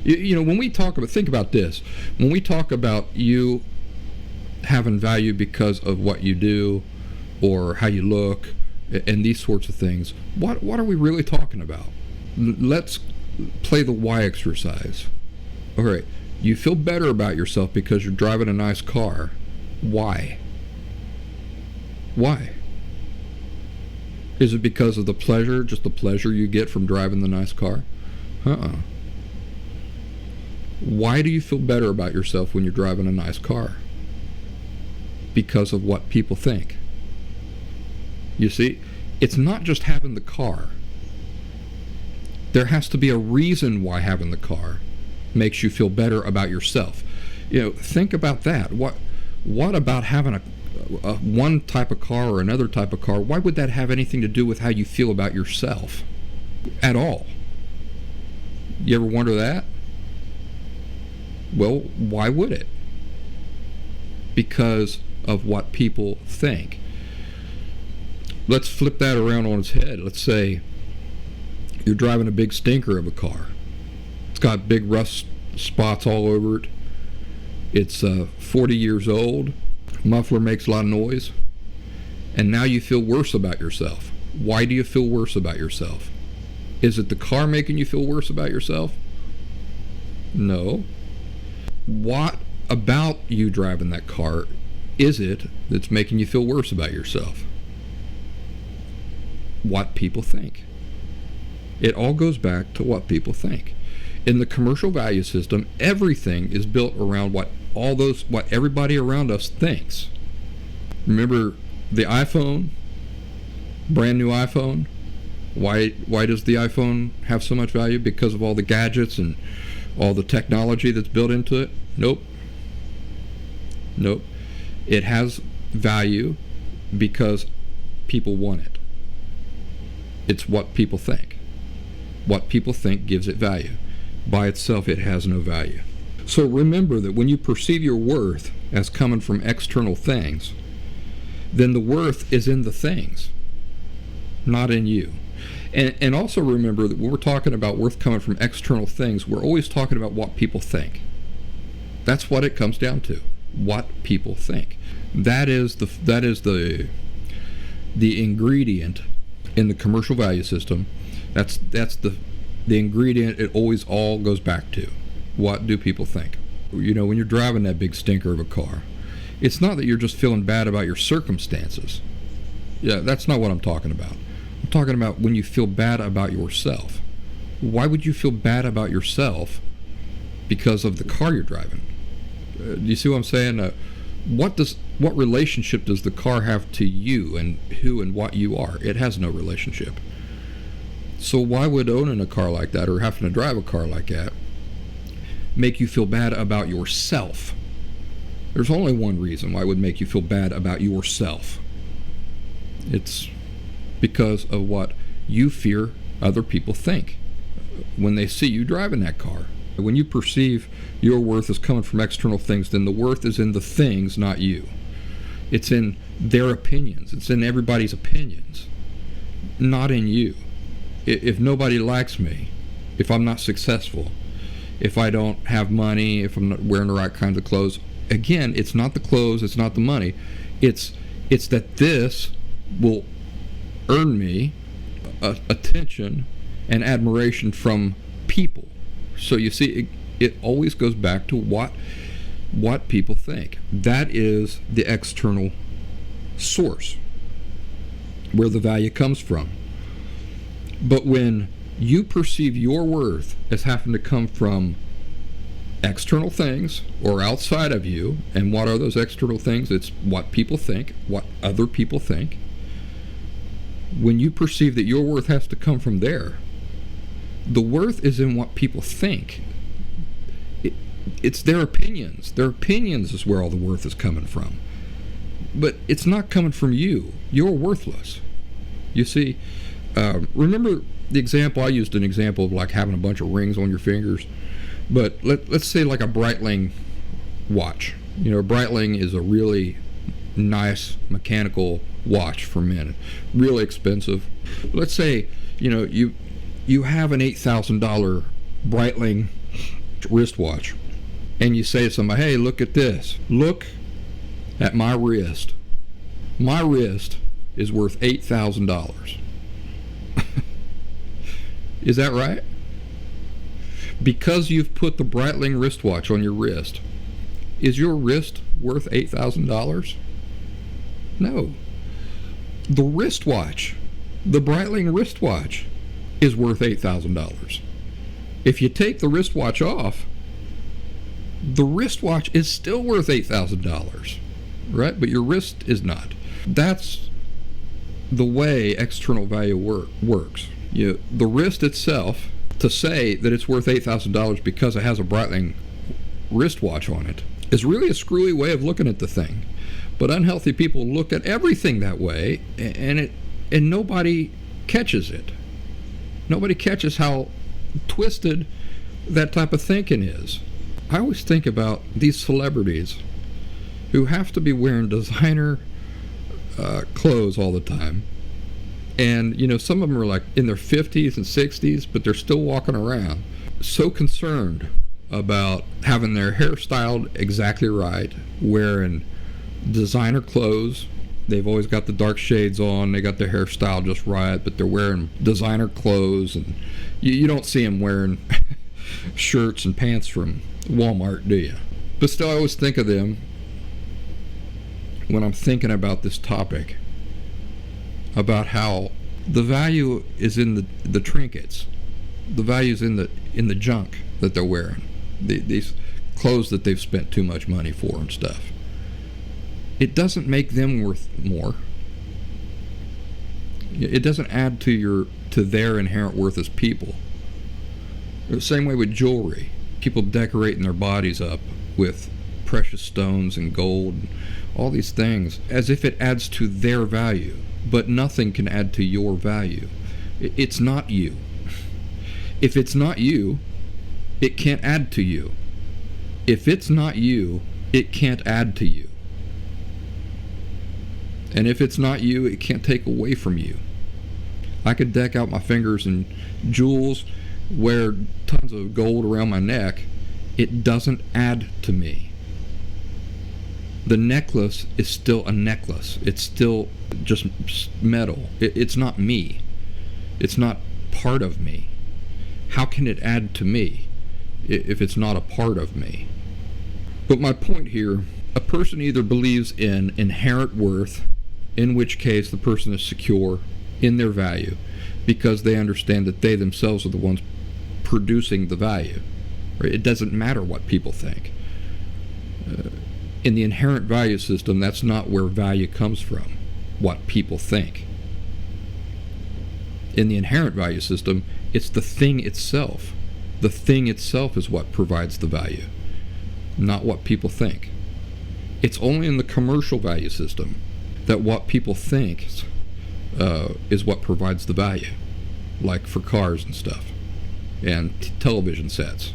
When we talk about, think about this. When we talk about you having value because of what you do or how you look and these sorts of things, what are we really talking about? Let's play the why exercise. All right, you feel better about yourself because you're driving a nice car. Why? Why? Is it because of the pleasure, just the pleasure you get from driving the nice car? Why do you feel better about yourself when you're driving a nice car? Because of what people think. You see, it's not just having the car. There has to be a reason why having the car makes you feel better about yourself. Think about that. What about having a one type of car or another type of car? Why would that have anything to do with how you feel about yourself at all? You ever wonder that? Well, why would it? Because of what people think. Let's flip that around on its head. Let's say you're driving a big stinker of a car. It's got big rust spots all over it. It's 40 years old. Muffler makes a lot of noise. And now you feel worse about yourself. Why do you feel worse about yourself? Is it the car making you feel worse about yourself? No. What about you driving that car is it that's making you feel worse about yourself? What people think. It all goes back to what people think. In the commercial value system, everything is built around what everybody around us thinks. Remember the iPhone, brand new iPhone? Why does the iPhone have so much value? Because of all the gadgets and all the technology that's built into it? Nope. It has value because people want it. It's what people think. What people think gives it value. By itself, it has no value. So remember that when you perceive your worth as coming from external things, then the worth is in the things, not in you. And also remember that when we're talking about worth coming from external things, we're always talking about what people think. That's what it comes down to. What people think. That is the ingredient in the commercial value system. That's the ingredient it always all goes back to. What do people think? When you're driving that big stinker of a car, it's not that you're just feeling bad about your circumstances. Yeah, that's not what I'm talking about. I'm talking about when you feel bad about yourself. Why would you feel bad about yourself because of the car you're driving? Do you see what I'm saying? What relationship does the car have to you and who and what you are? It has no relationship. So why would owning a car like that or having to drive a car like that make you feel bad about yourself? There's only one reason why it would make you feel bad about yourself. It's because of what you fear other people think when they see you driving that car. When you perceive your worth as coming from external things, then the worth is in the things, not you. It's in their opinions. It's in everybody's opinions, not in you. If nobody likes me, if I'm not successful, if I don't have money, if I'm not wearing the right kinds of clothes, again, it's not the clothes, it's not the money. It's that this will earn me attention and admiration from people. So you see, it always goes back to what people think. That is the external source where the value comes from. But when you perceive your worth as having to come from external things or outside of you, and what are those external things? It's what people think, what other people think. When you perceive that your worth has to come from there, the worth is in what people think. It's their opinions. Their opinions is where all the worth is coming from. But it's not coming from you. You're worthless. You see, remember the example, I used an example of like having a bunch of rings on your fingers. But let's say like a Breitling watch. A Breitling is a really nice mechanical watch for men. Really expensive. Let's say, you have an $8,000 Breitling wristwatch, and you say to somebody, hey, look at this. Look at my wrist. My wrist is worth $8,000. Is that right? Because you've put the Breitling wristwatch on your wrist, is your wrist worth $8,000? No. The wristwatch, the Breitling wristwatch, is worth $8,000. If you take the wristwatch off, the wristwatch is still worth $8,000, right? But your wrist is not. That's the way external value works. The wrist itself, to say that it's worth $8,000 because it has a Breitling wristwatch on it, is really a screwy way of looking at the thing. But unhealthy people look at everything that way, and nobody catches it. Nobody catches how twisted that type of thinking is. I always think about these celebrities who have to be wearing designer clothes all the time. And, some of them are like in their 50s and 60s, but they're still walking around so concerned about having their hair styled exactly right, wearing designer clothes. They've always got the dark shades on, they got their hair styled just right, but they're wearing designer clothes, and you don't see them wearing shirts and pants from Walmart, do you? But still, I always think of them when I'm thinking about this topic, about how the value is in the trinkets, the value is in the junk that they're wearing, these clothes that they've spent too much money for and stuff. It doesn't make them worth more. It doesn't add to their inherent worth as people. The same way with jewelry. People decorating their bodies up with precious stones and gold, and all these things, as if it adds to their value. But nothing can add to your value. It's not you. If it's not you, it can't add to you. If it's not you, it can't add to you. And if it's not you, it can't take away from you. I could deck out my fingers in jewels, wear tons of gold around my neck. It doesn't add to me. The necklace is still a necklace. It's still just metal. It's not me. It's not part of me. How can it add to me if it's not a part of me? But my point here, a person either believes in inherent worth, in which case the person is secure in their value because they understand that they themselves are the ones producing the value. Right? It doesn't matter what people think. In the inherent value system, that's not where value comes from, what people think. In the inherent value system, it's the thing itself. The thing itself is what provides the value, not what people think. It's only in the commercial value system that what people think is what provides the value, like for cars and stuff, and television sets.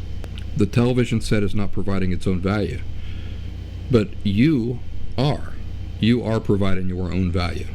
The television set is not providing its own value, but you are providing your own value.